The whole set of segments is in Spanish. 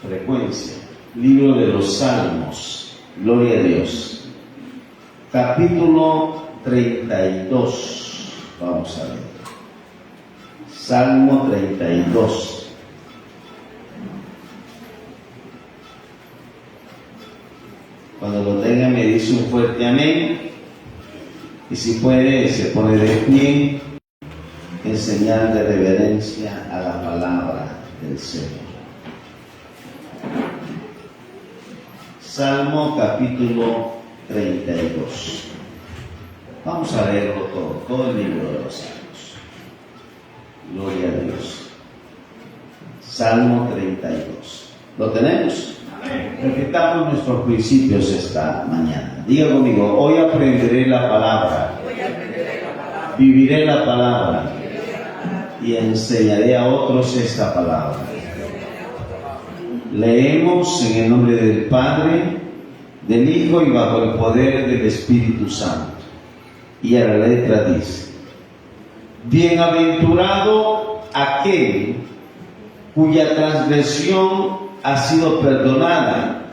frecuencia. Libro de los Salmos, gloria a Dios. Capítulo 32, vamos a ver. Salmo 32. Cuando lo tenga me dice un fuerte amén. Y si puede, se pone de pie en señal de reverencia a la palabra del Señor. Salmo capítulo 32. Vamos a leerlo todo el libro de los Salmos. Gloria a Dios. Salmo 32. ¿Lo tenemos? Repitamos nuestros principios esta mañana. Diga conmigo: hoy aprenderé la palabra, viviré la palabra y enseñaré a otros esta palabra. Leemos en el nombre del Padre, del Hijo y bajo el poder del Espíritu Santo. Y a la letra dice: bienaventurado aquel cuya transgresión ha sido perdonada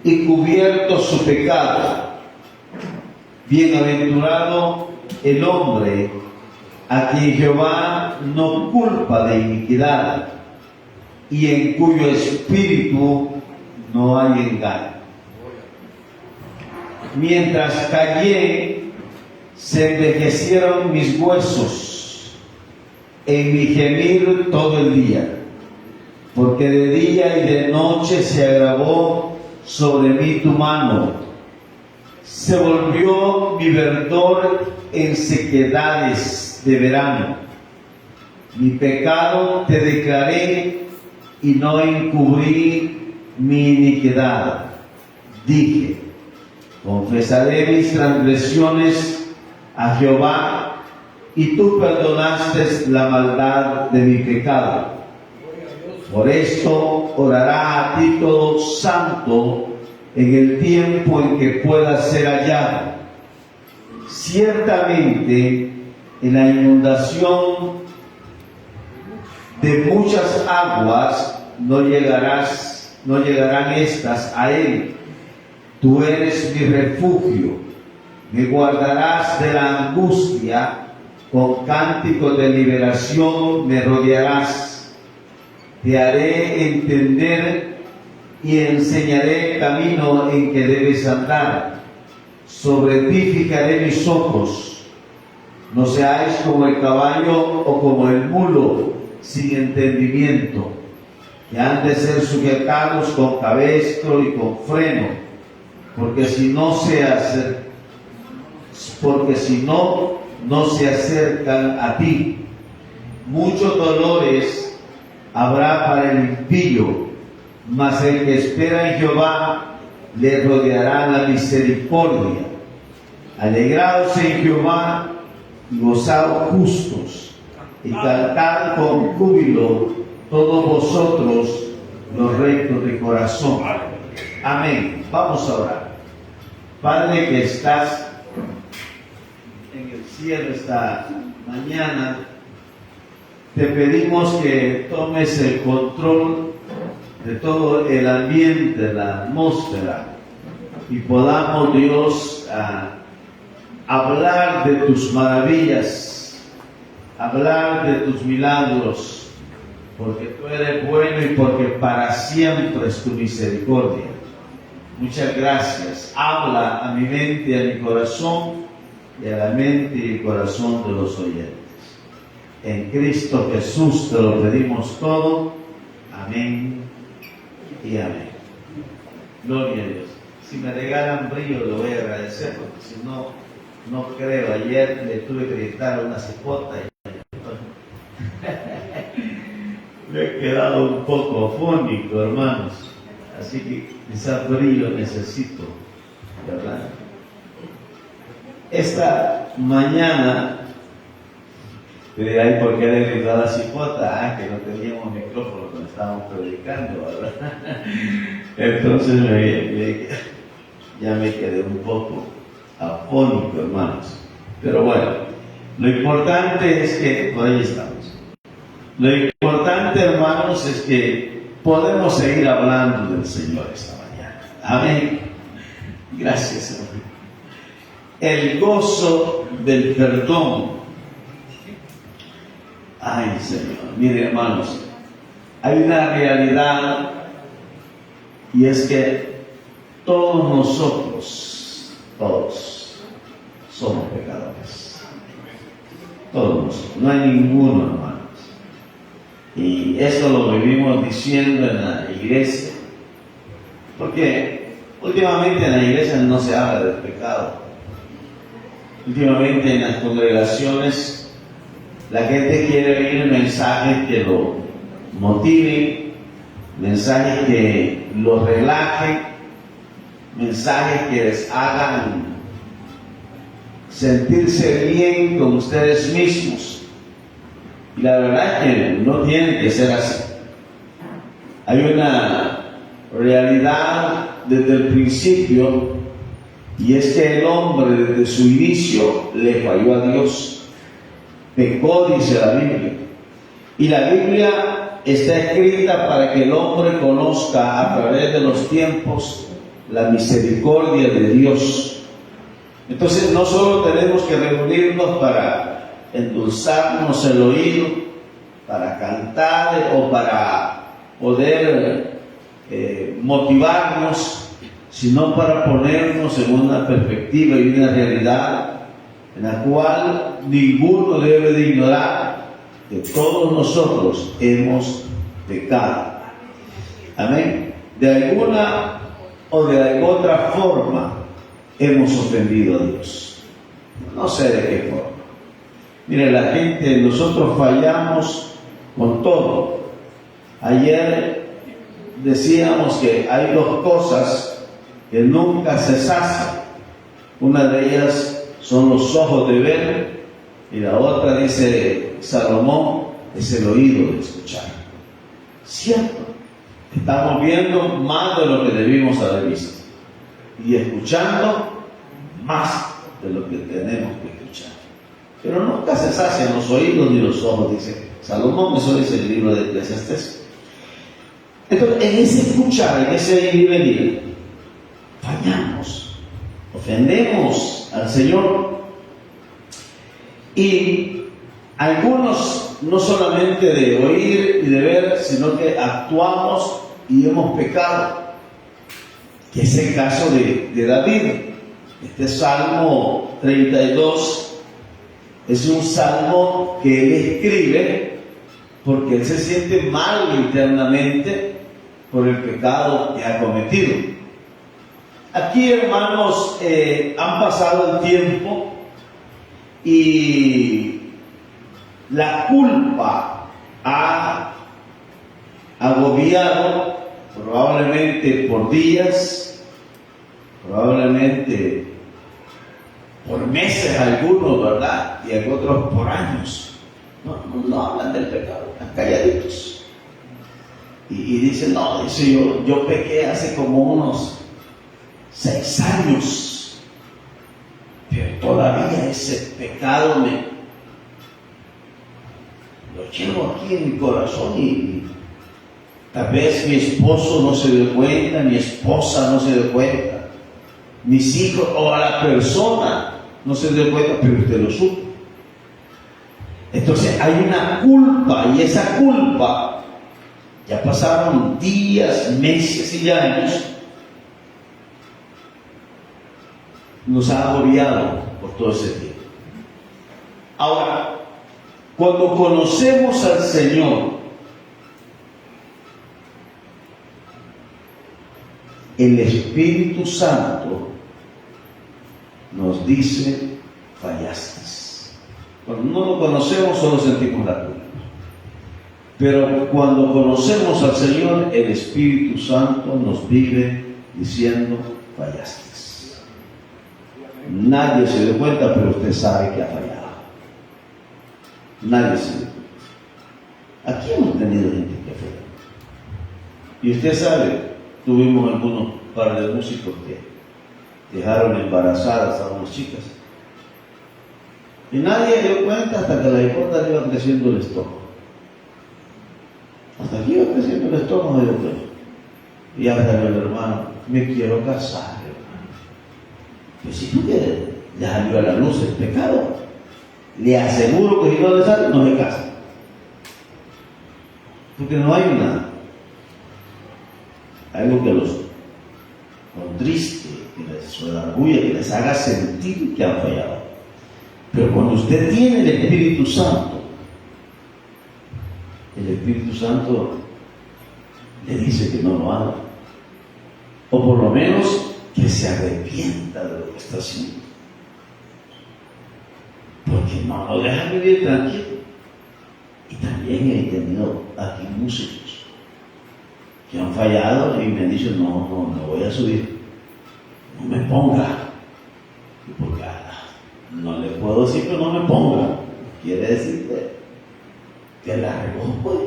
y cubierto su pecado. Bienaventurado el hombre a quien Jehová no culpa de iniquidad y en cuyo espíritu no hay engaño. Mientras callé, se envejecieron mis huesos en mi gemir todo el día, porque de día y de noche se agravó sobre mí tu mano. Se volvió mi verdor en sequedades de verano. Mi pecado te declaré y no encubrí mi iniquidad. Dije: confesaré mis transgresiones a Jehová, y tú perdonaste la maldad de mi pecado. Por esto orará a ti todo santo en el tiempo en que pueda ser hallado. Ciertamente en la inundación de muchas aguas no llegarán estas a él. Tú eres mi refugio, me guardarás de la angustia, con cánticos de liberación me rodearás. Te haré entender y enseñaré el camino en que debes andar. Sobre ti fijaré mis ojos. No seáis como el caballo o como el mulo sin entendimiento, que han de ser sujetados con cabestro y con freno, porque si no, no se acercan a ti. Muchos dolores habrá para el impío, mas el que espera en Jehová le rodeará la misericordia. Alegraos en Jehová y gozad justos, y cantad con júbilo todos vosotros los rectos de corazón. Amén. Vamos a orar. Padre que estás en el cielo esta mañana, te pedimos que tomes el control de todo el ambiente, la atmósfera, y podamos, Dios, hablar de tus maravillas, hablar de tus milagros, porque tú eres bueno y porque para siempre es tu misericordia. Muchas gracias. Habla a mi mente y a mi corazón y a la mente y el corazón de los oyentes. En Cristo Jesús te lo pedimos todo. Amén y amén. Gloria a Dios. Si me regalan brillo, lo voy a agradecer, porque si no, no creo. Ayer le tuve que gritar una cipota y me he quedado un poco afónico, hermanos. Así que quizás brillo necesito, ¿verdad? Esta mañana, te dirá, ¿por qué le gritó a la cipota? Que no teníamos micrófono cuando estábamos predicando, ¿verdad? Entonces ya me quedé un poco afónico, hermanos. Pero bueno, lo importante es que, por ahí estamos. Lo importante, hermanos, es que podemos seguir hablando del Señor esta mañana. Amén. Gracias, Señor. El gozo del perdón. Ay, Señor. Mire, hermanos, hay una realidad, y es que todos nosotros, todos, somos pecadores. Todos nosotros. No hay ninguno, hermanos. Y eso lo vivimos diciendo en la iglesia. Porque últimamente en la iglesia no se habla del pecado. Últimamente en las congregaciones la gente quiere oír mensajes que lo motiven, mensajes que lo relajen, mensajes que les hagan sentirse bien con ustedes mismos. Y la verdad es que no tiene que ser así. Hay una realidad desde el principio, y es que el hombre desde su inicio le falló a Dios. Pecó, dice la Biblia. Y la Biblia está escrita para que el hombre conozca a través de los tiempos la misericordia de Dios. Entonces no solo tenemos que reunirnos para endulzarnos el oído, para cantar o para poder motivarnos, sino para ponernos en una perspectiva y una realidad en la cual ninguno debe de ignorar que todos nosotros hemos pecado. Amén. De alguna o de otra forma hemos ofendido a Dios. No sé de qué forma. Mire, la gente, nosotros fallamos con todo. Ayer decíamos que hay dos cosas que nunca se sacian. Una de ellas son los ojos de ver, y la otra, dice Salomón, es el oído de escuchar. Cierto, estamos viendo más de lo que debimos haber visto y escuchando más de lo que tenemos que escuchar. Pero nunca se sacian los oídos ni los ojos, dice Salomón. Eso dice el libro de Eclesiastés. Entonces, en ese escuchar, en ese ir y venir, fallamos, ofendemos al Señor. Y algunos no solamente de oír y de ver, sino que actuamos y hemos pecado, que es el caso de David. Este Salmo 32 es un salmo que él escribe porque él se siente mal internamente por el pecado que ha cometido. Aquí, hermanos, han pasado el tiempo y la culpa ha agobiado, probablemente por días, probablemente por meses algunos, ¿verdad? Y otros por años. No hablan del pecado, están calladitos. Y dicen, no, dice yo pequé hace como unos 6 años, pero todavía ese pecado lo llevo aquí en mi corazón, y tal vez mi esposo no se dio cuenta, mi esposa no se dio cuenta, mis hijos o a la persona no se dio cuenta, pero usted lo supo. Entonces hay una culpa, y esa culpa, ya pasaron días, meses y años, nos ha agobiado por todo ese tiempo. Ahora, cuando conocemos al Señor, el Espíritu Santo nos dice, fallaste. Cuando no lo conocemos, solo sentimos la culpa. Pero cuando conocemos al Señor, el Espíritu Santo nos vive diciendo, fallaste. Nadie se dio cuenta, pero usted sabe que ha fallado. Nadie se dio cuenta. Aquí hemos tenido gente que falló. Y usted sabe, tuvimos algunos par de músicos que dejaron embarazadas a unas chicas. Y nadie dio cuenta hasta que la hipota le iba creciendo el estómago. Hasta aquí iba creciendo. haciendo el estómago de Dios. Y habla el hermano, me quiero casar, hermano. Pues si tú quieres, ya salió a la luz el pecado. Le aseguro que si no le sale, no se casa. Porque no hay algo que los contriste, que les redarguya, que les haga sentir que han fallado. Pero cuando usted tiene el Espíritu Santo le dice que no lo haga. O por lo menos que se arrepienta de lo que está haciendo. Porque no lo deja vivir tranquilo. Y también he tenido aquí músicos que han fallado y me han dicho, no voy a subir. No me ponga. Porque no le puedo decir que no me ponga. Quiere decir que la regó, pues.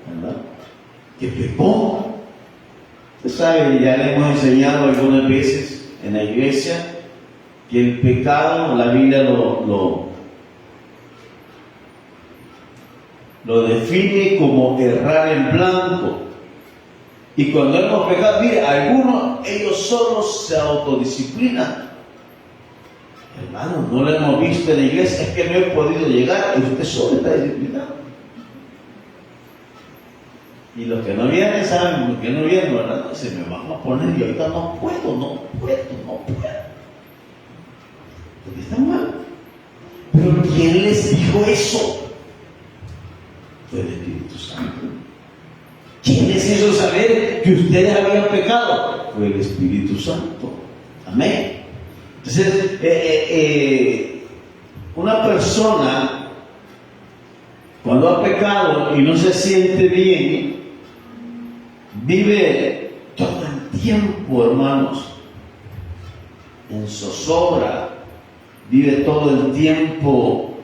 ¿Verdad? Que pecó. Usted sabe, ya le hemos enseñado algunas veces en la iglesia que el pecado, la Biblia lo define como errar en blanco. Y cuando hemos pecado, mire, algunos, ellos solos se autodisciplinan. Hermano, no lo hemos visto en la iglesia, es que no he podido llegar, y usted solo está disciplinado. Y los que no vienen saben, los que no vienen, ¿verdad? Se me van a poner, y ahorita no puedo. Porque está mal. Pero ¿quién les dijo eso? Fue el Espíritu Santo. ¿Quién les hizo saber que ustedes habían pecado? Fue el Espíritu Santo. Amén. Entonces, una persona, cuando ha pecado y no se siente bien, vive todo el tiempo, hermanos, en zozobra, vive todo el tiempo,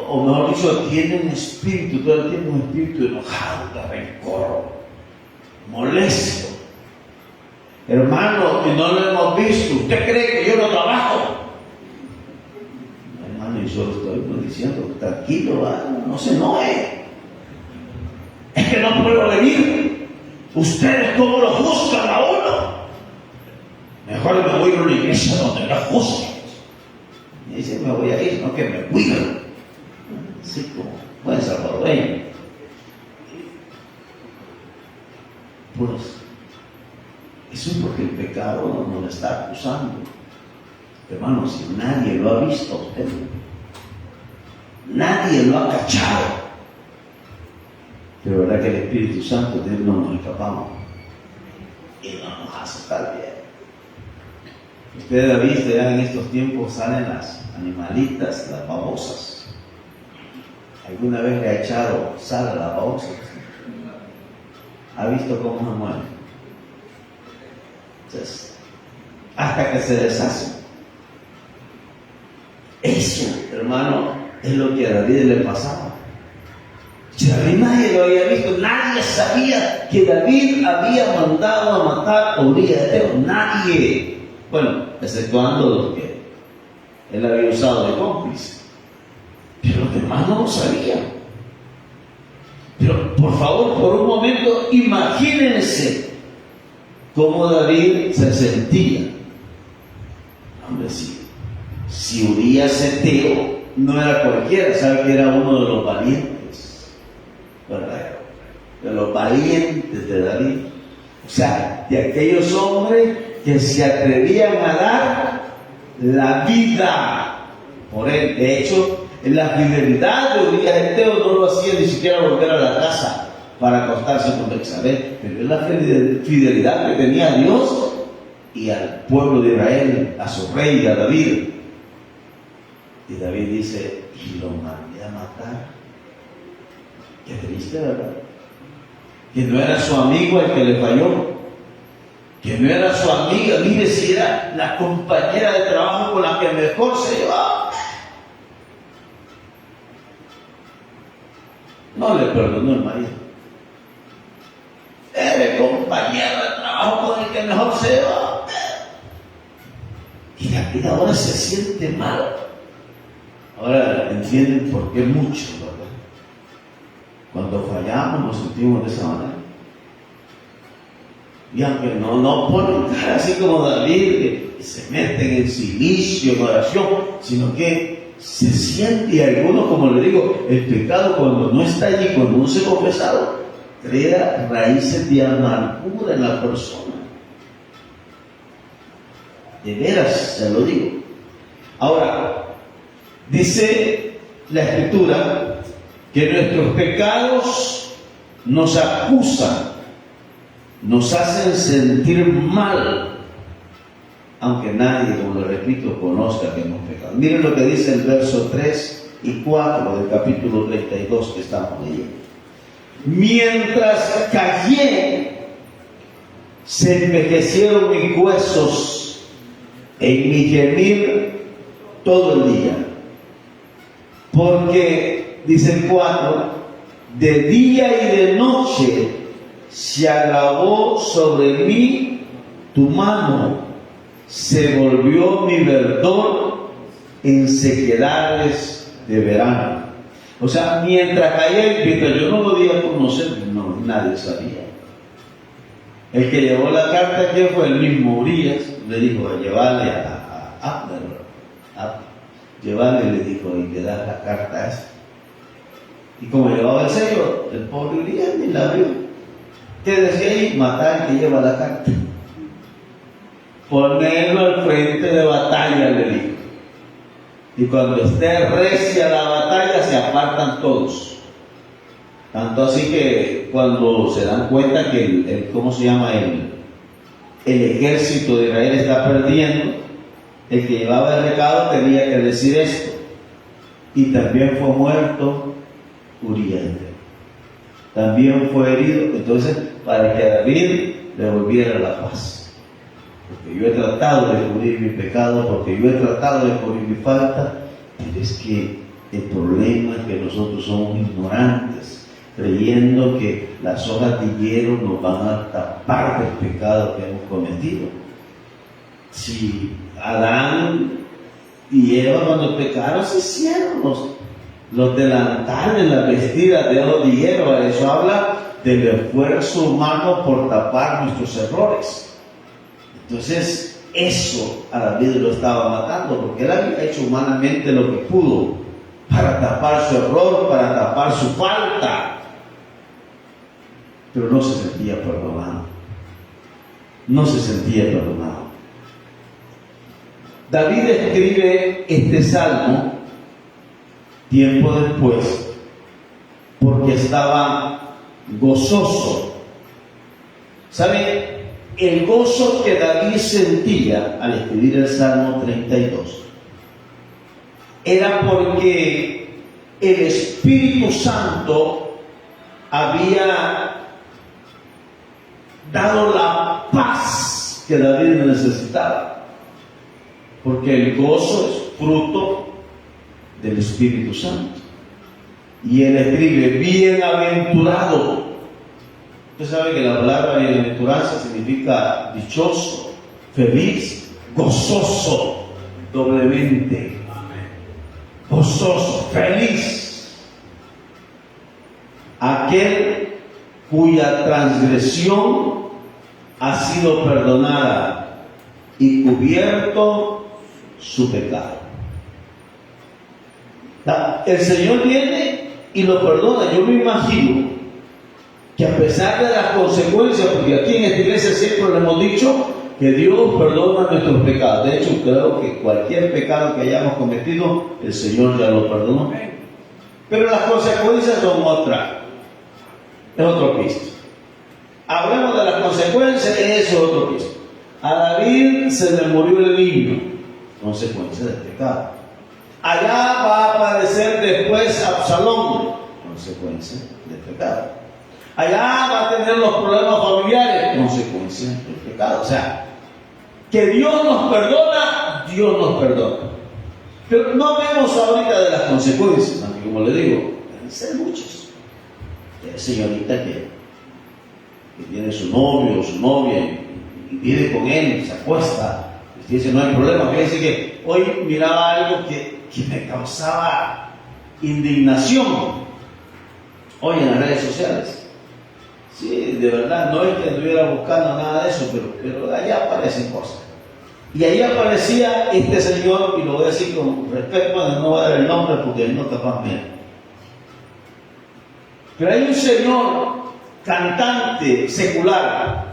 o mejor dicho, tiene un espíritu, todo el tiempo un espíritu enojado, de rencor, molesto. Hermano, y no lo hemos visto, ¿usted cree que yo no trabajo? Hermano, yo solo estoy diciendo, tranquilo, no se enoje. Es que no puedo venir. ¿Ustedes cómo lo juzgan a uno? Mejor me voy a una iglesia donde no juzguen. Y dice, me voy a ir, no que me cuidan. Así como buen salvadoreño. Pues, eso es porque el pecado nos lo está acusando. Hermano, si nadie lo ha visto a usted, nadie lo ha cachado. Pero verdad que el Espíritu Santo de Él no nos escapamos y no nos hace estar bien. Ustedes han visto, ya en estos tiempos salen las animalitas, las babosas. ¿Alguna vez le ha echado sal a las babosas? ¿Ha visto cómo se mueven? Entonces, hasta que se deshacen. Eso, hermano, es lo que a David le pasaba. Si David nadie lo había visto, nadie sabía que David había mandado a matar a Urías de Eteo. Nadie. Bueno, exceptuando los que él había usado de cómplice. Pero los demás no lo sabían. Pero por favor, por un momento, imagínense cómo David se sentía. Hombre, si Urías Eteo no era cualquiera, sabe que era uno de los valientes, ¿verdad? De los valientes de David. O sea, de aquellos hombres que se atrevían a dar la vida por él. De hecho, la fidelidad de Urías Eteo no lo hacía ni siquiera volver a la casa para acostarse con Betsabé, pero es la fidelidad que tenía a Dios y al pueblo de Israel, a su rey, a David. Y David dice, y lo mandé a matar. Qué triste, ¿verdad? Que no era su amigo el que le falló, que no era su amiga, mire si era la compañera de trabajo con la que mejor se llevaba. No le perdonó el marido. Era el compañero de trabajo con el que mejor se llevaba. Y David ahora se siente mal. Ahora entienden por qué mucho, ¿verdad? Cuando fallamos nos sentimos de esa manera. Y aunque no ponen cara así como David, que se meten en silicio, en oración, sino que se siente, y algunos, como le digo, el pecado cuando no está allí, cuando no se ha confesado, crea raíces de amargura en la persona. De veras, se lo digo. Ahora, dice la Escritura que nuestros pecados nos acusan, nos hacen sentir mal, aunque nadie, como le repito, conozca que hemos pecado. Miren lo que dice el verso 3 y 4 del capítulo 32 que estamos leyendo. Mientras callé, se envejecieron mis huesos en mi gemir todo el día. Porque, dice el 4, de día y de noche se agravó sobre mí tu mano, se volvió mi verdor en sequedades de verano. O sea, mientras caía el viento, yo no podía conocer, no, nadie sabía. El que llevó la carta, que fue el mismo Urias, le dijo a llevarle a Abner, llevarle, le dijo, y le das la carta a esa. Y como llevaba el sello, el pobre Urias ni la vio. ¿Qué decía ahí? Matar al que lleva la carta. Ponerlo al frente de batalla, le dijo. Y cuando esté recia la batalla, se apartan todos. Tanto así que cuando se dan cuenta que ¿cómo se llama? El ejército de Israel está perdiendo, el que llevaba el recado tenía que decir esto. Y también fue muerto Urías. También fue herido. Entonces, para que a David le volviera la paz. Porque yo he tratado de cubrir mi pecado, porque yo he tratado de cubrir mi falta, pero es que el problema es que nosotros somos ignorantes, creyendo que las hojas de higuero nos van a tapar del pecado que hemos cometido. Si Adán y Eva cuando pecaron se hicieron los delantales, las vestidas de hojas de higuero, eso habla del esfuerzo humano por tapar nuestros errores. Entonces, eso a David lo estaba matando, porque él había hecho humanamente lo que pudo para tapar su error, para tapar su falta, pero no se sentía perdonado. No se sentía perdonado. David escribe este salmo tiempo después, porque estaba gozoso. ¿Sabe? El gozo que David sentía al escribir el Salmo 32 era porque el Espíritu Santo había dado la paz que David necesitaba, porque el gozo es fruto del Espíritu Santo. Y él escribe, bienaventurado. Usted sabe que la palabra bienaventuranza significa dichoso, feliz, gozoso, doblemente. Gozoso, feliz. Aquel cuya transgresión ha sido perdonada y cubierto su pecado. El Señor viene y lo perdona. Yo me imagino que a pesar de las consecuencias, porque aquí en esta iglesia siempre le hemos dicho que Dios perdona nuestros pecados. De hecho, creo que cualquier pecado que hayamos cometido, el Señor ya lo perdonó. Pero las consecuencias son otras. Es otro piso. Hablemos de las consecuencias, eso es otro piso. A David se le murió el niño, consecuencia del pecado. Allá va a aparecer después Absalón, consecuencia del pecado. Allá va a tener los problemas familiares, consecuencia del pecado. O sea, que Dios nos perdona, Dios nos perdona. Pero no vemos ahorita de las consecuencias, aunque como le digo, deben ser muchas. Hay señorita que tiene su novio o su novia y vive con él, se acuesta, y dice no hay problema. Fíjense que hoy miraba algo que me causaba indignación. hoy en las redes sociales. Sí, de verdad, no es que estuviera buscando nada de eso, pero allá aparecen cosas. Y ahí aparecía este señor, y lo voy a decir con respeto, no voy a dar el nombre porque no capaz bien. Pero hay un señor cantante secular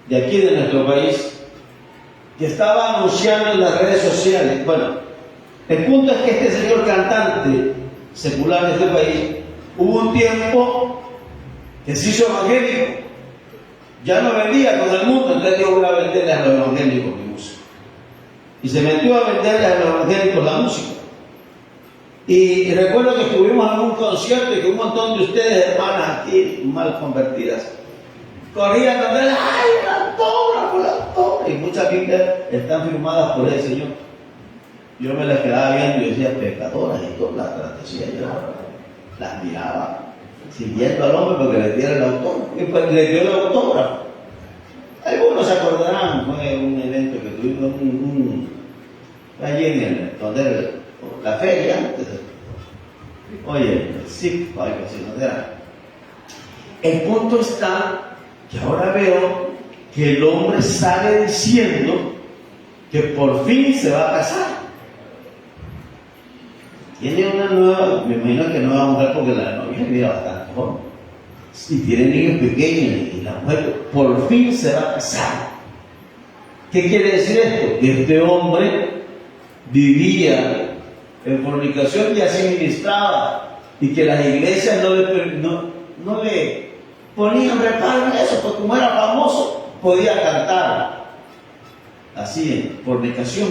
de aquí de nuestro país que estaba anunciando en las redes sociales. Bueno, el punto es que este señor cantante secular de este país, hubo un tiempo que se hizo evangélico. Ya no vendía con el mundo, entonces yo voy a venderle a los evangélicos mi música. Y se metió a venderle a los evangélicos la música. Y recuerdo que estuvimos en un concierto y que un montón de ustedes, hermanas aquí, mal convertidas, corrían a ver, ¡ay, el autógrafo! Y muchas Biblias están firmadas por el Señor. Yo me las quedaba viendo y decía, pecadoras, y todas las decía yo. Las miraba, siguiendo al hombre porque le diera el autógrafo. Y pues le dio el autógrafo. Algunos se acordarán, fue un evento que tuvimos allí en la feria antes. Oye, sí, algo así, no era. El punto está que ahora veo que el hombre sale diciendo que por fin se va a casar. Tiene una nueva, me imagino que nueva mujer porque la novia era bastante joven. Y tiene niños pequeños y la mujer por fin se va a casar. ¿Qué quiere decir esto? Que este hombre vivía en fornicación y así ministraba, y que las iglesias no le ponían reparo en eso, porque como era famoso podía cantar así en fornicación.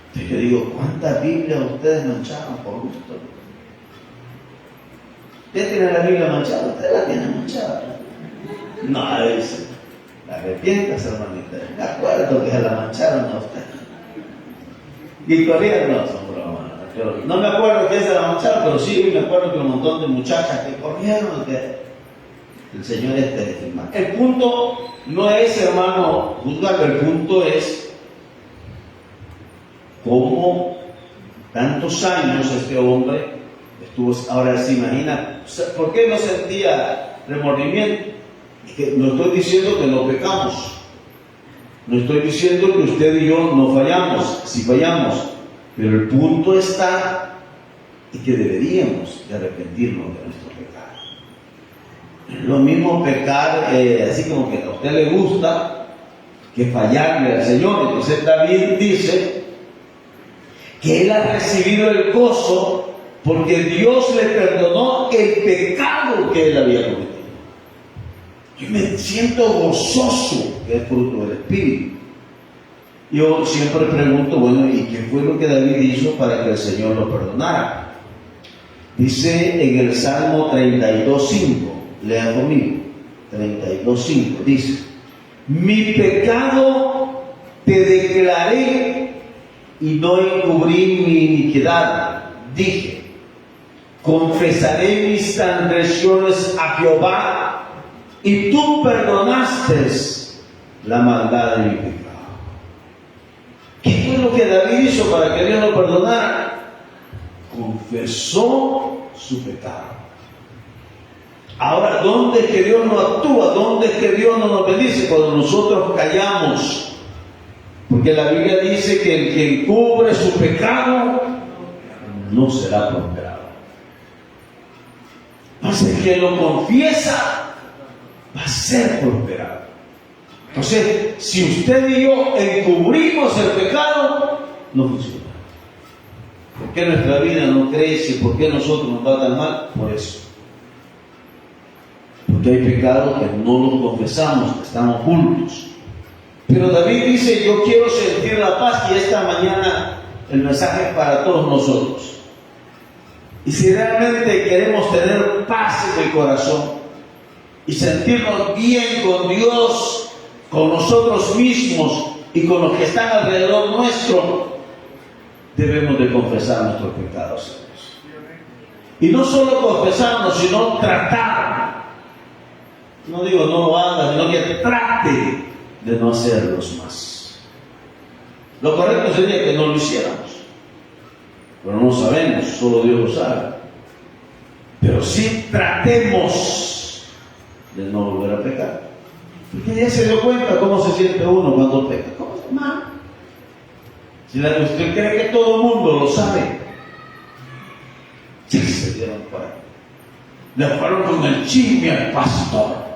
Entonces yo digo, ¿cuántas Biblias ustedes mancharon por gusto? ¿Usted tiene la Biblia manchada? ¿Usted la tiene manchada? No, dice, arrepiéntase, hermanita. Me acuerdo que se la mancharon a usted. Y todavía no son bromas. No me acuerdo que se la mancharon, pero sí me acuerdo que un montón de muchachas que corrieron, que el Señor esté firmado. El punto no es, hermano, juzgar, el punto es cómo tantos años este hombre estuvo. Ahora se imagina, ¿por qué no sentía remordimiento? Es que no estoy diciendo que no pecamos, no estoy diciendo que usted y yo no fallamos, sí fallamos, pero el punto está en que deberíamos de arrepentirnos de nuestro pecado. Es lo mismo pecar, así como que a usted le gusta, que fallarle al Señor. Entonces David dice que él ha recibido el gozo porque Dios le perdonó el pecado que él había cometido. Yo me siento gozoso, que es fruto del Espíritu. Yo siempre pregunto, bueno, ¿y qué fue lo que David hizo para que el Señor lo perdonara? Dice en el Salmo 32:5, lean conmigo, 32:5, dice: mi pecado te declaré y no encubrí mi iniquidad. Dije, confesaré mis transgresiones a Jehová, y tú perdonaste la maldad de mi pecado. ¿Qué fue lo que David hizo para que Dios lo perdonara? Confesó su pecado. Ahora, ¿dónde es que Dios no actúa? ¿Dónde es que Dios no nos bendice? Cuando nosotros callamos. Porque la Biblia dice que el que encubre su pecado no será prosperado. Mas el que lo confiesa va a ser prosperado. Entonces, si usted y yo encubrimos el pecado, no funciona. ¿Por qué nuestra vida no crece? ¿Por qué nosotros nos va tan mal? Por eso. Porque hay pecados que no los confesamos, que estamos ocultos. Pero David dice, yo quiero sentir la paz, y esta mañana el mensaje es para todos nosotros. Y si realmente queremos tener paz en el corazón y sentirnos bien con Dios, con nosotros mismos y con los que están alrededor nuestro, debemos de confesar nuestros pecados a Dios. Y no solo confesarnos, sino tratar. No digo no lo haga, sino que trate de no hacerlos más. Lo correcto sería que no lo hiciéramos, pero no lo sabemos, solo Dios lo sabe. Pero sí tratemos de no volver a pecar. Porque ya se dio cuenta cómo se siente uno cuando peca. ¿Cómo se llama? Si usted cree que todo el mundo lo sabe, ya se dieron cuenta. Le fueron con el chisme al pastor.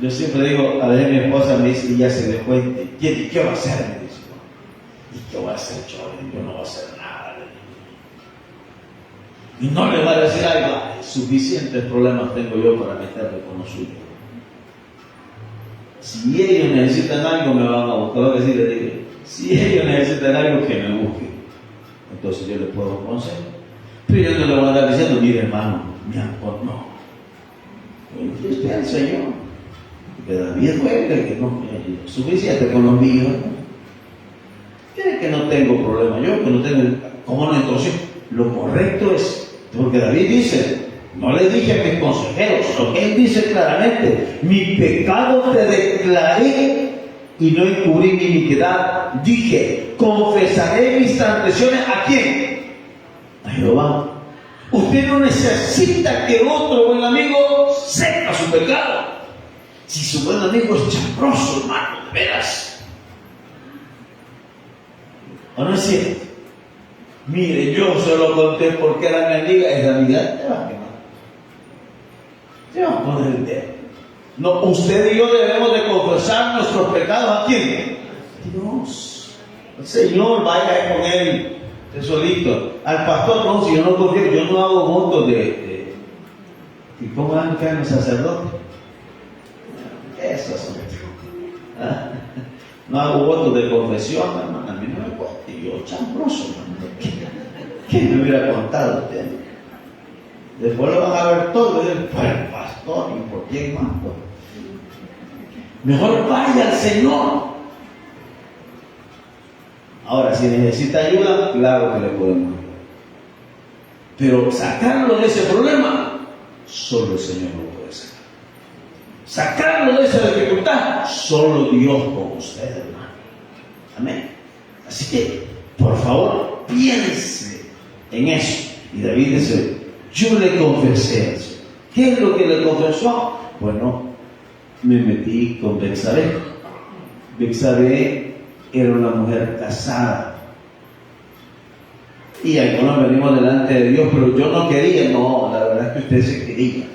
Yo siempre digo, a ver, mi esposa me dice, y ya se dio cuenta, ¿qué va a hacer? Me dice, ¿y qué va a hacer yo? No voy a hacer nada. Y no le va a decir algo, suficientes problemas tengo yo para meterme con los suyos. Si ellos necesitan algo, me van a buscar. Lo que sí les digo, si ellos necesitan algo, que me busquen. Entonces yo les puedo consejo. Pero yo no le voy a andar diciendo, mire hermano, mi amor, no. Yo estoy al Señor. Porque David fue el que no me suficiente con los míos. ¿Quiere que no tengo problema? Yo que no tengo, ¿cómo no? Entonces, lo correcto es, porque David dice, no le dije a mis consejeros, lo que él dice claramente, mi pecado te declaré y no encubrí mi iniquidad. Dije, confesaré mis transgresiones ¿a quién? A Jehová. Usted no necesita que otro buen amigo sepa su pecado. Si su buen amigo es chambroso, hermano, de veras. ¿O no es cierto? Mire, yo se lo conté porque era mi amiga, es la amiga, te va a quemar. Te va a poner el dedo. No, usted y yo debemos de confesar nuestros pecados ¿a quién? Dios. El Señor, vaya con él, usted solito. Al pastor, no, si yo no confío, yo no hago votos de ¿y cómo van a los sacerdotes? Eso es ¿ah? No hago votos de confesión, hermano. A mí no me cuesta. Y yo, chambroso, hermano. ¿Qué me hubiera contado usted? Después lo van a ver todo. Y por el pastor y por quién más. Mejor vaya al Señor. Ahora, si necesita ayuda, claro que le podemos ayudar. Pero sacarlo de ese problema, solo el Señor lo puede sacar. Sacarlo de esa dificultad, solo Dios con usted, hermano. Amén. Así que, por favor, piense en eso. Y David dice, yo le confesé eso. ¿Qué es lo que le confesó? Bueno, me metí con Betsabé. Betsabé era una mujer casada. Y algunos venimos delante de Dios, pero yo no quería. No, la verdad es que usted se quería.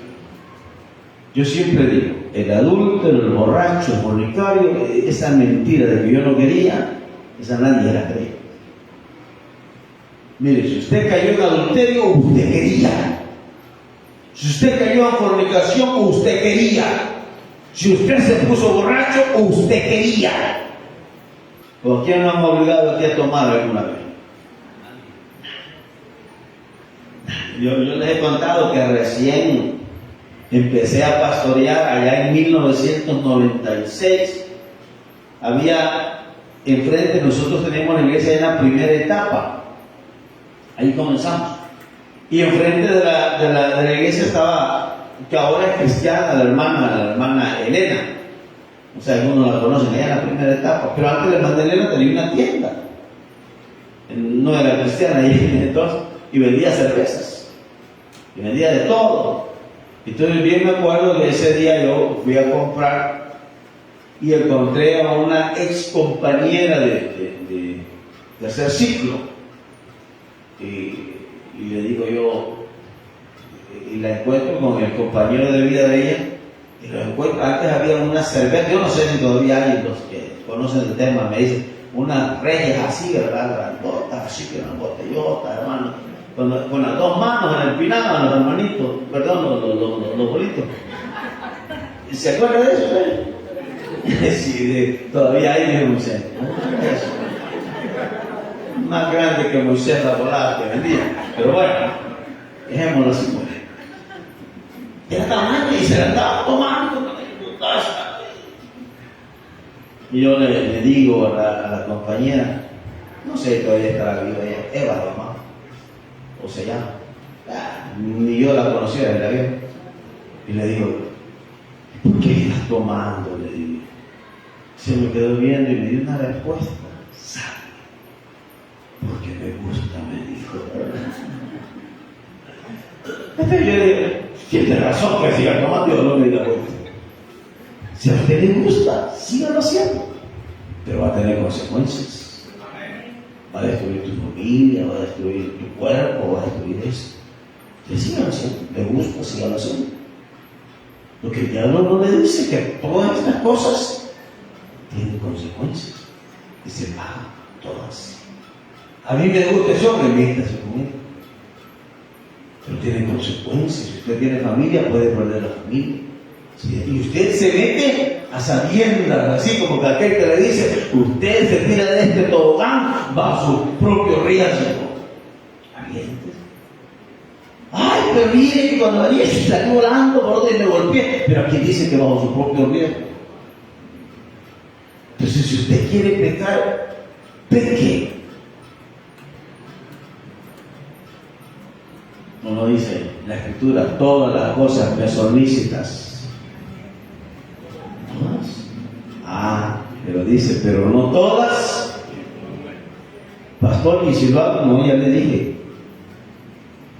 Yo siempre digo, el adúltero, el borracho, el fornicario, esa mentira de que yo no quería, esa nadie la cree. Mire, si usted cayó en adulterio, usted quería. Si usted cayó en fornicación, usted quería. Si usted se puso borracho, usted quería. ¿Por quién nos han obligado aquí a tomar alguna vez? Yo les he contado que recién empecé a pastorear allá en 1996. Había enfrente, nosotros teníamos la iglesia en la primera etapa. Ahí comenzamos. Y enfrente de la iglesia estaba, que ahora es cristiana, la hermana Elena. O sea, algunos la conocen, ella en la primera etapa. Pero antes de la hermana Elena tenía una tienda. No era cristiana, entonces, y vendía cervezas. Y vendía de todo. Entonces bien me acuerdo que ese día yo fui a comprar y encontré a una ex compañera de tercer ciclo. Y le digo yo, y la encuentro con el compañero de vida de ella, y lo encuentro, antes había una cerveza, yo no sé si todavía hay los que conocen el tema, me dicen, unas reyes así, ¿verdad? Grandotas, así que unas botellotas, hermano, con las dos manos en el pinado, los hermanitos, perdón, los bolitos. ¿Se acuerda de eso? Sí, todavía hay, dice Moisés. Más grande que Moisés la volada que vendía. Pero bueno, dejémoslo así. Era tamaño y se la estaba tomando. Y yo le digo a la compañera, no sé, todavía estará viva ella, Eva la mamá, o se llama. Ni yo la conocía desde la vida. Y le digo, ¿por qué estás tomando? Le digo. Se me quedó viendo y me dio una respuesta sabia. Porque me gusta, me dijo. Entonces yo le digo, tiene razón que siga tomando, Dios no me diga vuelta. Si a usted le gusta, sígalo haciendo, pero va a tener consecuencias. Va a destruir tu familia, va a destruir tu cuerpo, va a destruir eso. Entonces sígalo haciendo, le gusta, sígalo haciendo. Porque el diablo no le dice que todas estas cosas tienen consecuencias y se pagan todas. A mí me gusta ese hombre, métase con él. Pero tiene consecuencias. Si usted tiene familia, puede perder la familia. ¿Sí? Y usted se mete a sabiendas, así como que aquel que le dice, usted se tira de este tobogán bajo su propio riesgo. Aviéntese. Ay, pero mire que cuando venía se salió volando por donde me golpeé. Pero aquí dice que bajo su propio riesgo. Entonces, si usted quiere pecar, peque. No dice la Escritura, todas las cosas me son lícitas. ¿Todas? Pero dice, pero no todas. Pastor, y si lo hago, no, ya le dije.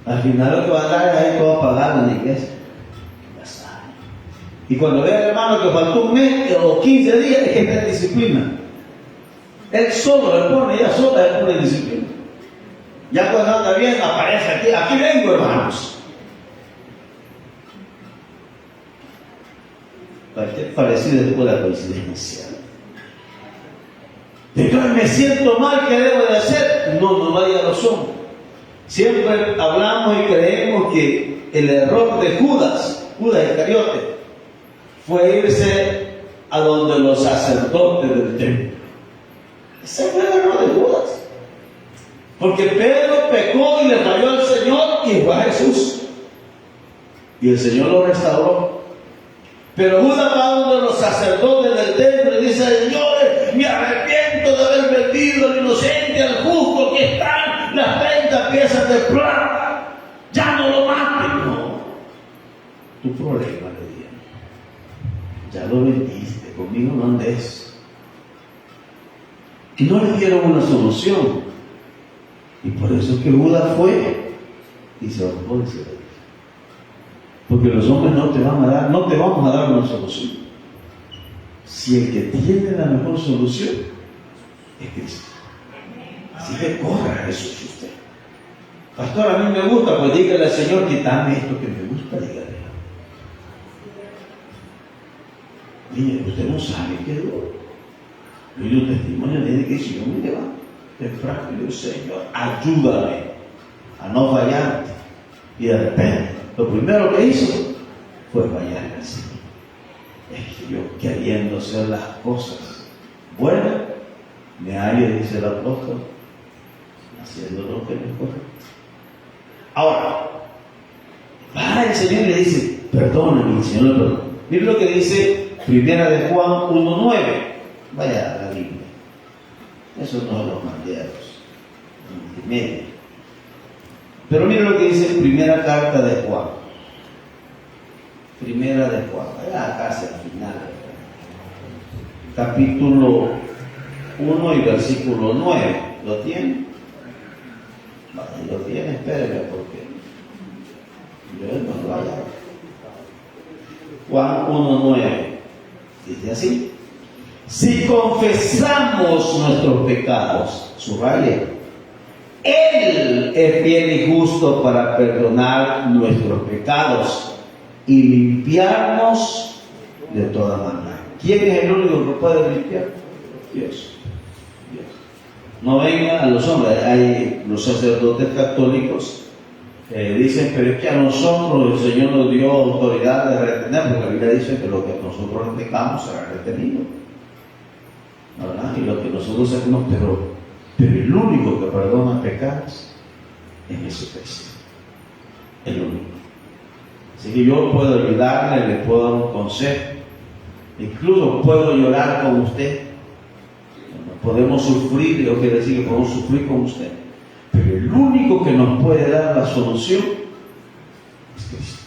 Al final lo que va a dar es que va a pagar en la iglesia. Y cuando vea al hermano que faltó un mes o 15 días, es que está en disciplina. Él solo le pone, ella sola le pone disciplina. Ya cuando anda bien, aparece aquí. Aquí vengo, hermanos. Parecido es pura coincidencia. Entonces me siento mal, ¿qué debo de hacer? No haya razón. Siempre hablamos y creemos que el error de Judas Iscariote, fue irse a donde los sacerdotes del templo. Ese fue el error de Judas. Porque Pedro pecó y le falló al Señor y fue a Jesús. Y el Señor lo restauró. Pero Judas va donde los sacerdotes del templo y dice, señores, me arrepiento de haber vendido al inocente, al justo, que están las 30 piezas de plata. Ya no lo maten. No. Tu problema, le dije. Ya lo vendiste, conmigo no andes. Y no le dieron una solución. Y por eso es que Judas fue y se ahorcó de cielo. Porque los hombres no te vamos a dar una solución. Si el que tiene la mejor solución es Cristo. Así que corra a Jesús usted. Pastor, a mí me gusta, pues dígale al Señor, quítame esto que me gusta, dígale. Mire, usted no sabe qué duro. Yo doy un testimonio desde que si yo me levanto temprano y digo, Señor, ayúdame a no fallar. Y de repente, lo primero que hizo fue fallar al Señor. Es que yo queriendo hacer las cosas buenas, me hallo, dice el apóstol, haciendo lo que no es correcto. Ahora, va el Señor y le dice, perdóname, el Señor le perdona. Mira lo que dice Primera de Juan 1:9. Vaya a la Biblia. Eso no los mandé a los multimedia. Pero mira lo que dice Primera Carta de Juan. Primera de Juan. Vaya casi al final. Capítulo 1 y versículo 9. ¿Lo tiene? Vale, lo tiene, espéreme porque yo no lo haya. Juan 1:9. Dice así: si confesamos nuestros pecados, subraye, Él es fiel y justo para perdonar nuestros pecados y limpiarnos de toda maldad. ¿Quién es el único que puede limpiar? Dios. No vengan a los hombres. Hay los sacerdotes católicos dicen, pero es que a nosotros el Señor nos dio autoridad de retener, porque la Biblia dice que lo que nosotros pecamos será retenido, ¿verdad? Y lo que nosotros hacemos, pero el único que perdona pecados es Jesucristo, el único. Así que yo puedo ayudarle, le puedo dar un consejo, incluso puedo llorar con usted, podemos sufrir, yo quiero decir que podemos sufrir con usted. Pero el único que nos puede dar la solución es Cristo.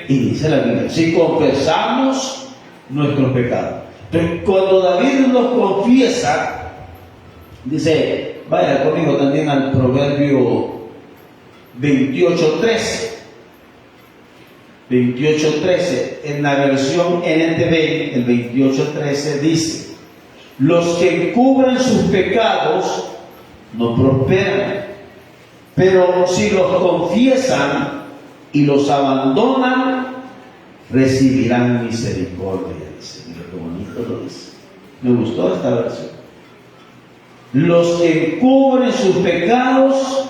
Y dice la Biblia, si confesamos nuestros pecados. Entonces, cuando David los confiesa, dice, Vaya conmigo también al Proverbio 28:13. 28:13. En la versión NTV, el 28:13 dice: los que encubren sus pecados no prosperan, pero si los confiesan y los abandonan, recibirán misericordia. Dice, mira qué bonito lo dice. Me gustó esta versión. Los que encubren sus pecados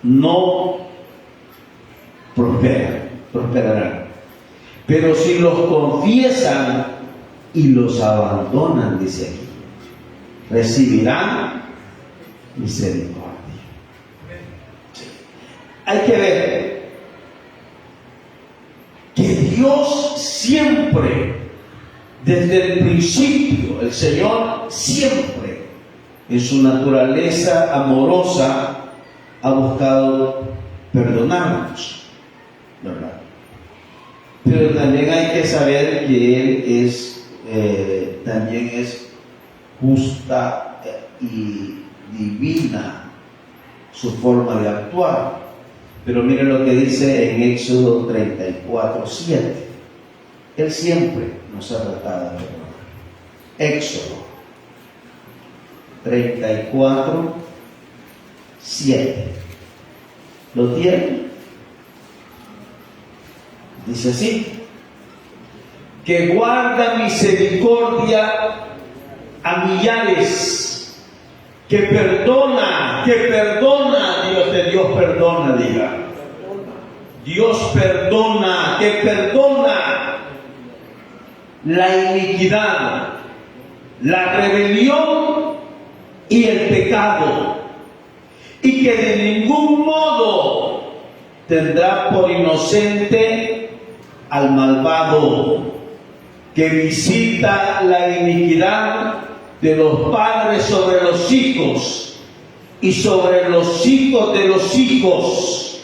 no prosperarán. Pero si los confiesan y los abandonan, dice aquí, recibirán misericordia. Hay que ver que Dios siempre, desde el principio, el Señor siempre, en su naturaleza amorosa, ha buscado perdonarnos, ¿verdad? Pero también hay que saber que Él también es justa y divina su forma de actuar. Pero miren lo que dice en Éxodo 34:7. Él siempre nos ha tratado de perdonar. Éxodo 34:7. ¿Lo tienen? Dice así: que guarda misericordia a millares, que perdona, Dios perdona, diga. Dios perdona, que perdona la iniquidad, la rebelión y el pecado, y que de ningún modo tendrá por inocente al malvado, que visita la iniquidad de los padres sobre los hijos y sobre los hijos de los hijos,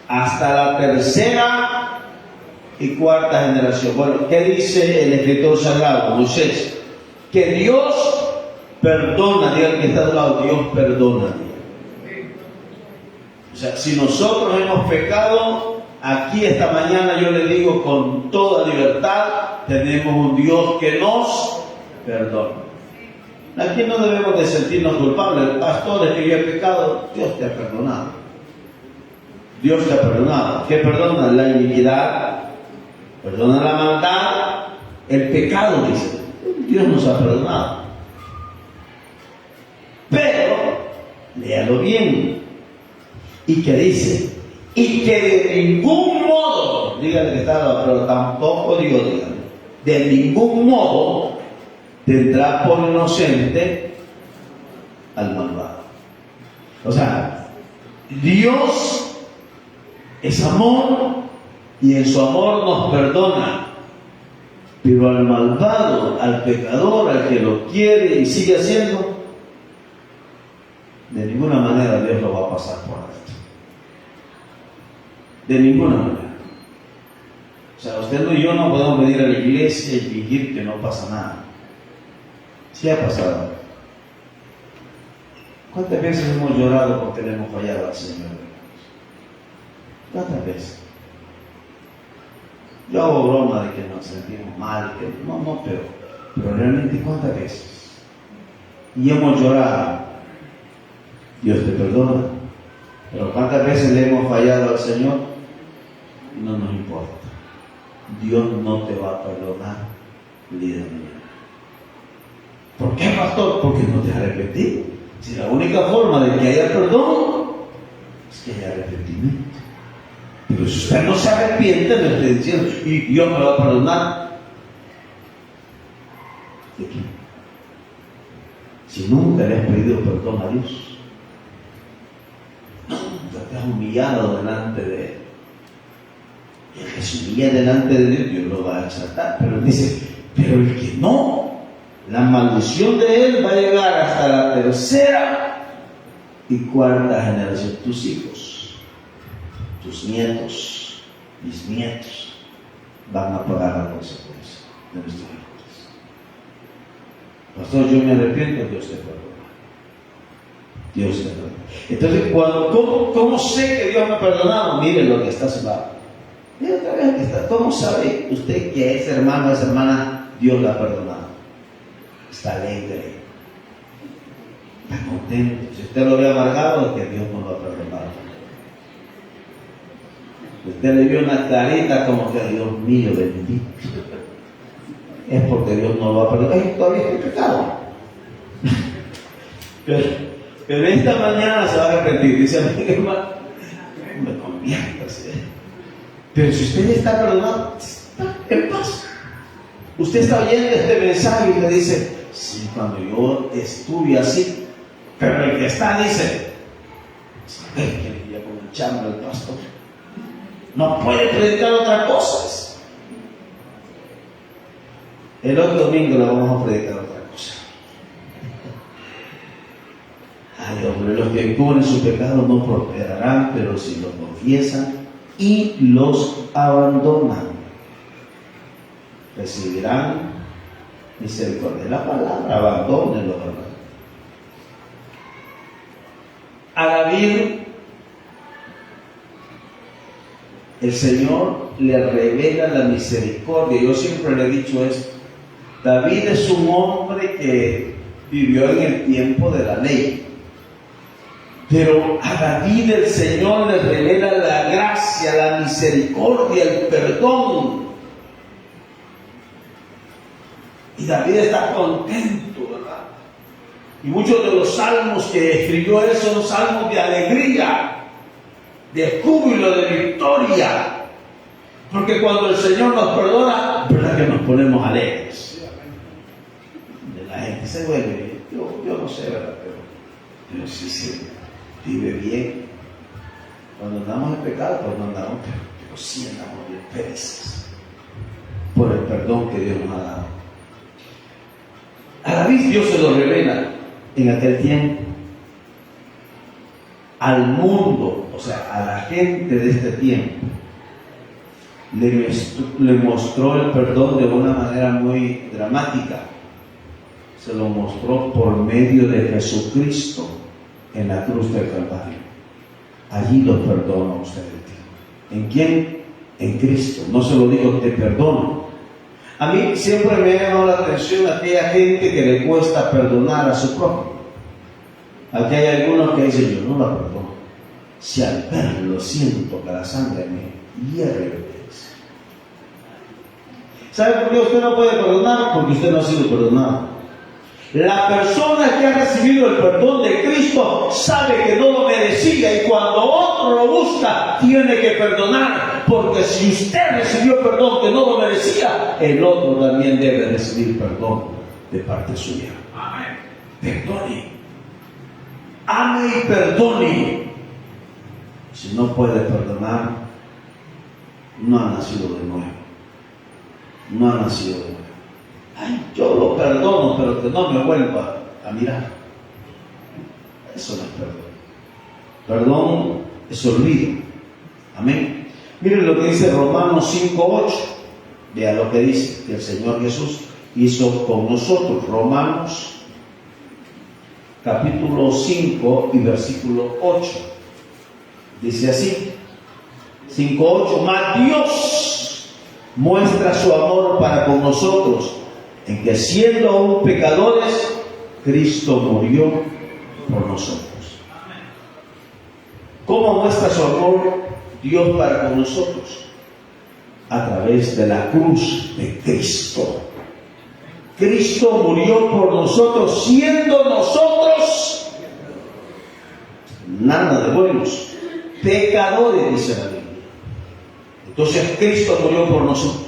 hasta la tercera y cuarta generación. Bueno, ¿qué dice el escritor sagrado, Moisés? Que Dios perdona, diga el que está al lado, Dios perdona. O sea, si nosotros hemos pecado, aquí esta mañana yo le digo con toda libertad, tenemos un Dios que nos perdona. Aquí no debemos de sentirnos culpables. Pastores, que yo he pecado, Dios te ha perdonado. Dios te ha perdonado. ¿Qué perdona? La iniquidad, perdona la maldad, el pecado, dice. Dios nos ha perdonado. Pero, léalo bien. ¿Y qué dice? Y que de ningún modo, dígale que está, pero tampoco digo, dígale, de ningún modo tendrá por inocente al malvado. O sea, Dios es amor y en su amor nos perdona, pero al malvado, al pecador, al que lo quiere y sigue haciendo, de ninguna manera Dios lo va a pasar por alto. De ninguna manera. O sea, usted y yo no podemos venir a la iglesia y fingir que no pasa nada. Sí ha pasado. ¿Cuántas veces hemos llorado porque le hemos fallado al Señor? ¿Cuántas veces? Yo hago broma de que nos sentimos mal, que no, pero realmente ¿cuántas veces? Y hemos llorado. Dios te perdona. Pero ¿cuántas veces le hemos fallado al Señor? No nos importa. Dios no te va a perdonar, líder mío. ¿Por qué, pastor? Porque no te has arrepentido. Si la única forma de que haya perdón es que haya arrepentimiento. Pero si usted no se arrepiente, me estoy diciendo, y Dios me va a perdonar. ¿De qué? Si nunca le has pedido perdón a Dios, nunca te has humillado delante de Él. Y el que se humilla delante de Dios, Dios lo va a exaltar. Pero Él dice, pero el que no, la maldición de él va a llegar hasta la tercera y cuarta generación. Tus hijos, tus nietos, bisnietos van a pagar la consecuencia de nuestros errores. Pastor, yo me arrepiento, Dios te perdona. Dios te perdona. Entonces, ¿cómo sé que Dios me ha perdonado? Mire lo que está a su lado. Mire otra vez que está. ¿Cómo sabe usted que ese hermano, esa hermana, Dios la ha perdonado? Está alegre, está contento. Si usted lo ve amargado, es que Dios no lo ha perdonado. Usted le vio una carita como que, Dios mío, bendito. Es porque Dios no lo ha perdonado. Todavía está en pecado. Pero esta mañana se va a arrepentir. Dice, hermano, me convierto. ¿Sí? Pero si usted está perdonado, está en paz. Usted está oyendo este mensaje y le dice, sí, cuando yo estuve así, pero el que está dice, ¿sabes que le iría con el chambre al pastor? No puede predicar otra cosa. El otro domingo le vamos a predicar otra cosa. Ay, hombre, los que encubren su pecado no prosperarán, pero si lo confiesan y los abandonan, recibirán misericordia. La palabra abandónenlo, ¿verdad? A David, el Señor le revela la misericordia. Yo siempre le he dicho esto. David es un hombre que vivió en el tiempo de la ley. Pero a David el Señor le revela la gracia, la misericordia, el perdón. Y David está contento, ¿verdad? Y muchos de los salmos que escribió él son salmos de alegría, de júbilo, de victoria. Porque cuando el Señor nos perdona, ¿verdad que nos ponemos alegres? La gente se vuelve, yo no sé, ¿verdad? Pero sí se vive bien. Cuando andamos en pecado, pues no andamos, pero sí andamos bien felices por el perdón que Dios nos ha dado. A David Dios se lo revela en aquel tiempo. Al mundo, o sea, a la gente de este tiempo, le mostró el perdón de una manera muy dramática. Se lo mostró por medio de Jesucristo en la cruz del Calvario. Allí lo perdona usted. ¿En quién? En Cristo. No se lo digo, te perdono. A mí siempre me ha llamado la atención aquella gente que le cuesta perdonar a su prójimo. Aquí hay algunos que dicen, yo no la perdono. Si al verlo siento que la sangre me hierve. ¿Sabe por qué usted no puede perdonar? Porque usted no ha sido perdonado. La persona que ha recibido el perdón de Cristo sabe que no lo merecía, y cuando otro lo busca tiene que perdonar, porque si usted recibió perdón que no lo merecía, el otro también debe recibir perdón de parte suya. Amén. Perdone, ame y perdone. Si no puede perdonar, no ha nacido de nuevo. No ha nacido de nuevo. Ay, yo lo perdono, pero que no me vuelva a mirar. Eso no es perdón. Perdón es olvido. Amén. Miren lo que dice Romanos 5:8. Vea lo que dice que el Señor Jesús hizo con nosotros. Romanos capítulo 5 y versículo 8. Dice así: 5:8. Mas Dios muestra su amor para con nosotros, en que siendo aún pecadores, Cristo murió por nosotros. ¿Cómo muestra su amor Dios para con nosotros? A través de la cruz de Cristo. Cristo murió por nosotros, siendo nosotros nada de buenos, pecadores, dice la Biblia. Entonces Cristo murió por nosotros.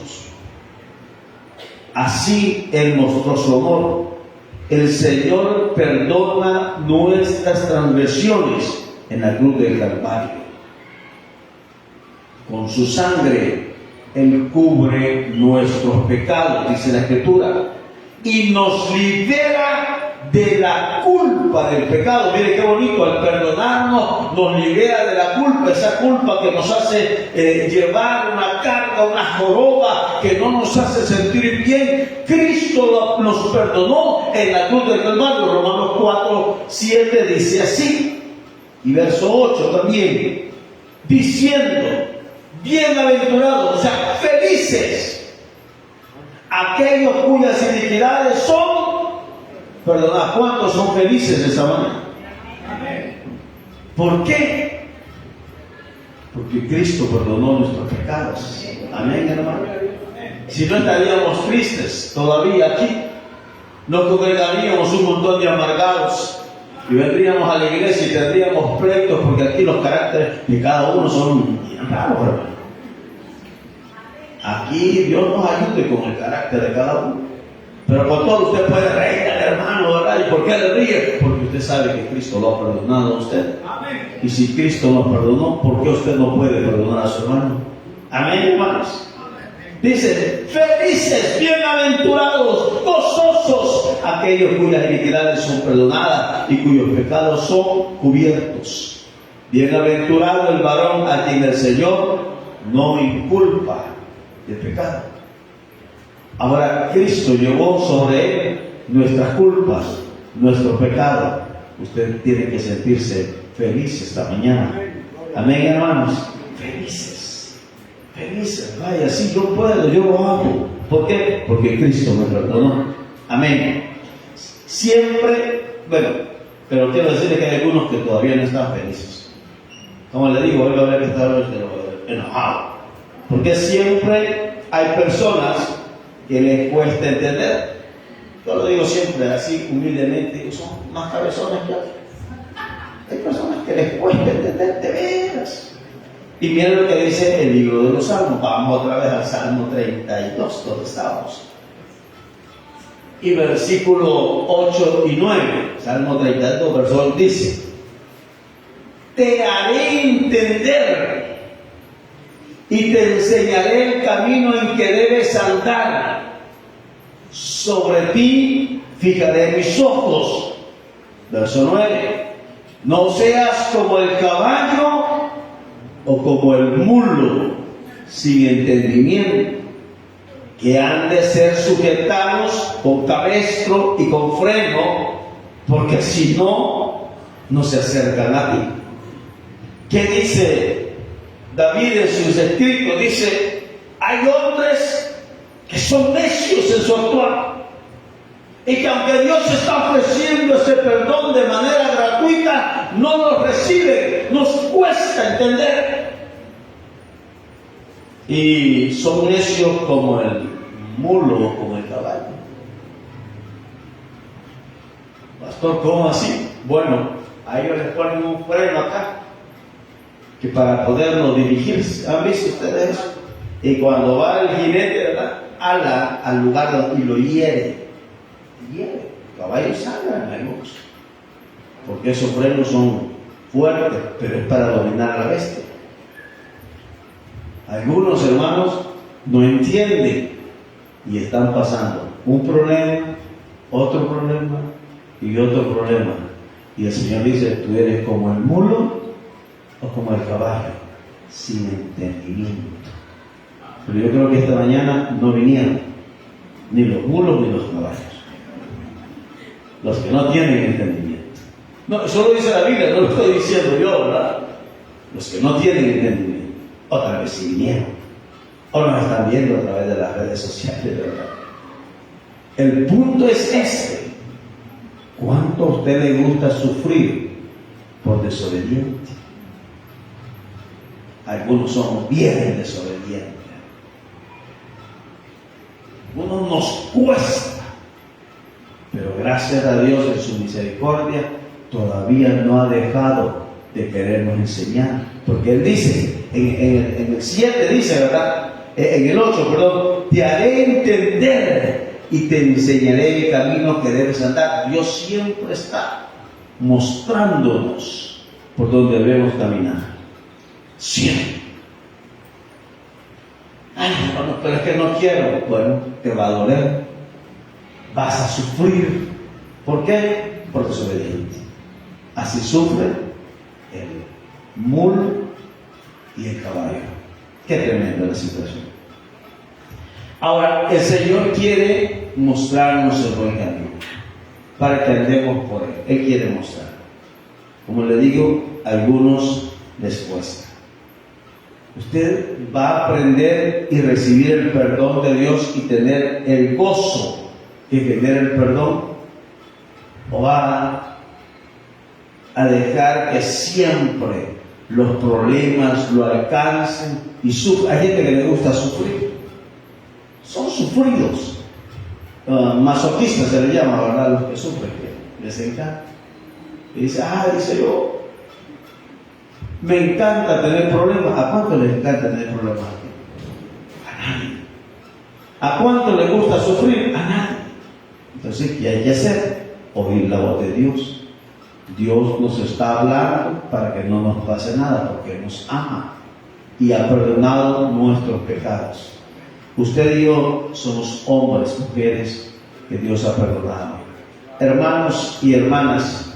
Así Él mostró su amor. El Señor perdona nuestras transgresiones en la cruz del Calvario. Con su sangre Él cubre nuestros pecados, dice la Escritura, y nos libera de la culpa del pecado. Mire qué bonito, al perdonarnos nos libera de la culpa, esa culpa que nos hace llevar una carga, una joroba, que no nos hace sentir bien. Cristo nos perdonó en la cruz del Calvario. Romanos 4:7 dice así, y verso 8 también, diciendo, bienaventurados, o sea, felices, aquellos cuyas iniquidades son perdonadas. ¿Cuántos son felices esta mañana? ¿Por qué? Porque Cristo perdonó nuestros pecados. Amén, hermano. Si no estaríamos tristes todavía aquí, nos congregaríamos un montón de amargados y vendríamos a la iglesia y tendríamos pleitos, porque aquí los caracteres de cada uno son bien raros, hermano. Aquí Dios nos ayude con el carácter de cada uno. Pero por todo usted puede reír al hermano, ¿verdad? ¿Y por qué le ríe? Porque usted sabe que Cristo lo ha perdonado a usted. Amén. Y si Cristo nos perdonó, ¿por qué usted no puede perdonar a su hermano? Amén, hermanos. Dice, felices, bienaventurados, gozosos, aquellos cuyas iniquidades son perdonadas y cuyos pecados son cubiertos. Bienaventurado el varón a quien el Señor no inculpa de pecado. Ahora Cristo llevó sobre él nuestras culpas, nuestro pecado. Usted tiene que sentirse feliz esta mañana. Amén, hermanos. Felices. Felices. Vaya, sí, yo puedo, yo lo hago. ¿Por qué? Porque Cristo me perdonó. Amén. Siempre, bueno, pero quiero decirle que hay algunos que todavía no están felices. Como le digo, hoy va a haber que estar enojado. Porque siempre hay personas que les cuesta entender. Yo lo digo siempre así, humildemente, son más cabezones que otros. Hay personas que les cuesta entender de veras. Y miren lo que dice el libro de los Salmos. Vamos otra vez al Salmo 32, donde estábamos. Y versículo 8 y 9, Salmo 32, verso 8, dice: te haré entender y te enseñaré el camino en que debes andar. Sobre ti fijaré mis ojos. Verso 9. No seas como el caballo o como el mulo sin entendimiento, que han de ser sujetados con cabestro y con freno, porque si no, no se acercan a ti. ¿Qué dice David en sus escritos? Dice, hay hombres que son necios en su actuar, y que aunque Dios está ofreciendo ese perdón de manera gratuita, no lo reciben, nos cuesta entender. Y son necios como el mulo o como el caballo. Pastor, ¿cómo así? Bueno, a ellos les ponen un freno acá, que para poderlo dirigirse. ¿Han visto ustedes eso? Y cuando va el jinete, ¿verdad?, al lugar donde, y lo hiere. El caballo sangra, hermanos, porque esos frenos son fuertes, pero es para dominar a la bestia. Algunos hermanos no entienden y están pasando un problema, otro problema y otro problema. Y el Señor dice, tú eres como el mulo o como el caballo, sin entendimiento. Pero yo creo que esta mañana no vinieron ni los mulos ni los caballos, los que no tienen entendimiento. No, eso lo dice la Biblia, no lo estoy diciendo yo, ¿verdad? Los que no tienen entendimiento. Otra vez si vinieron, o nos están viendo a través de las redes sociales, ¿verdad? El punto es este: ¿cuánto a usted le gusta sufrir por desobediente? Algunos somos bien desobedientes. Algunos nos cuesta, pero gracias a Dios en su misericordia todavía no ha dejado de querernos enseñar, porque Él dice en el 7, dice, ¿verdad?, en el 8, perdón, te haré entender y te enseñaré el camino que debes andar. Dios siempre está mostrándonos por donde debemos caminar, siempre. Ay, hermano, pero es que no quiero. Bueno, te va a doler, vas a sufrir, ¿Por qué? Porque es obediente. Así sufre el mulo y el caballo. Qué tremenda la situación. Ahora, el Señor quiere mostrarnos el buen camino para que andemos por Él. Él quiere mostrar. Como le digo, a algunos les cuesta. Usted va a aprender y recibir el perdón de Dios y tener el gozo de tener el perdón, o va a dejar que siempre los problemas lo alcancen y sufra. Hay gente que le gusta sufrir. Son sufridos. Masoquistas se le llama, ¿verdad? Los que sufren, que les encanta. Y dice, dice yo, me encanta tener problemas. ¿A cuánto les encanta tener problemas? A nadie. ¿A cuánto le gusta sufrir? A nadie. Entonces, ¿qué hay que hacer? Oír la voz de Dios. Dios nos está hablando para que no nos pase nada, porque nos ama y ha perdonado nuestros pecados. Usted y yo somos hombres, mujeres que Dios ha perdonado. Hermanos y hermanas,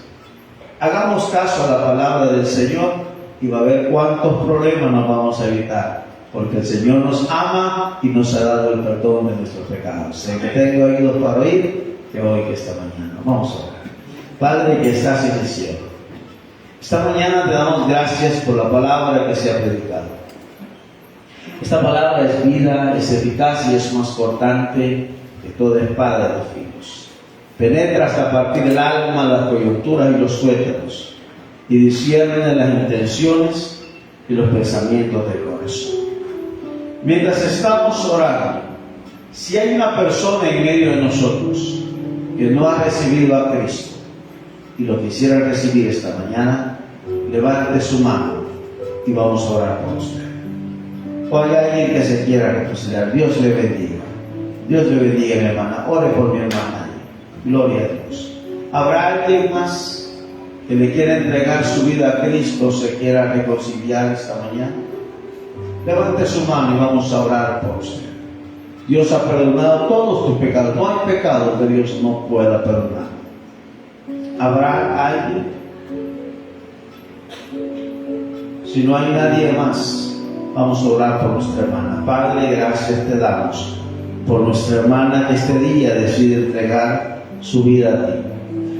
hagamos caso a la palabra del Señor y va a ver cuántos problemas nos vamos a evitar, porque el Señor nos ama y nos ha dado el perdón de nuestros pecados. Sé que tengo oídos para oír, que oiga esta mañana. Vamos a orar. Padre que estás en el cielo, esta mañana te damos gracias por la palabra que se ha predicado. Esta palabra es vida, es eficaz y es más cortante que toda espada de dos filos. Penetra hasta partir el alma, las coyunturas y los tuétanos, y discierne las intenciones y los pensamientos del corazón. Mientras estamos orando, si hay una persona en medio de nosotros que no ha recibido a Cristo y lo quisiera recibir esta mañana, levante su mano y vamos a orar por usted. O hay alguien que se quiera reconciliar. Dios le bendiga. Dios le bendiga, mi hermana. Ore por mi hermana. Gloria a Dios. ¿Habrá alguien más que le quiera entregar su vida a Cristo o se quiera reconciliar esta mañana? Levante su mano y vamos a orar por usted. Dios ha perdonado todos tus pecados. No hay pecado que Dios no pueda perdonar. ¿Habrá alguien? Si no hay nadie más, vamos a orar por nuestra hermana. Padre, gracias te damos por nuestra hermana que este día decide entregar su vida a ti.